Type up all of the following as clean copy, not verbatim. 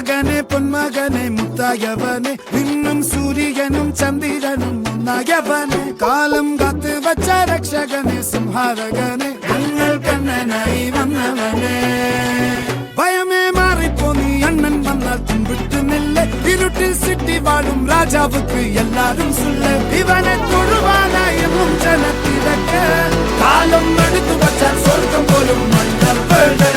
മകനെ പൊന്മകനെ മുത്തായവനെ നിന്നും സൂര്യനും ചന്ദ്രനും ഒന്നായവനെ കാലം കാത്ത് വച്ച രക്ഷകനെ സംഹാരകനെ ഞങ്ങൾ കണ്ണനായി വന്നവനെ ഭയമേ മാറിപ്പോ നീ അണ്ണൻ വന്നാൽ തുമ്പിട്ടുന്നില്ല ഇരുട്ടിൽ സിറ്റി വാഴും രാജാവുക്ക് എല്ലാരും സുല്ല ഇവനെ തൊഴുവാനായി ജനത്തിരക്ക് കാലം എടുത്തു വച്ചാൽ സ്വർഗം പോലും മണ്ണപ്പേട്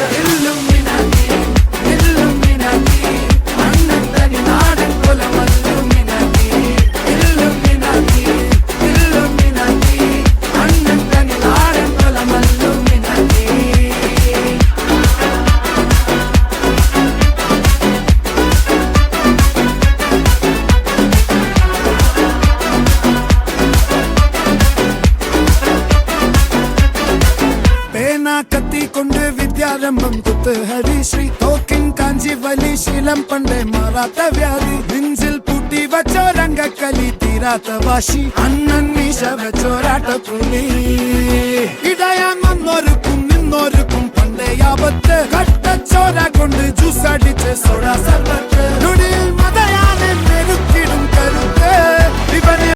കത്തിക്കൊണ്ട് വിദ്യാരംഭം കുത്ത് ഹരിശ്രീ തോക്കിൻ കാഞ്ചി വലി ശീലം പണ്ടേ മാറാത്ത വ്യാധി നെഞ്ചിൽ പൂട്ടി വച്ചോരംഗക്കലി തീരാത്ത വാശി അണ്ണൻ മീശ വെച്ചോരാട്ട പുലി ഇടയാൻ വന്നോർക്കും നിന്നോർക്കും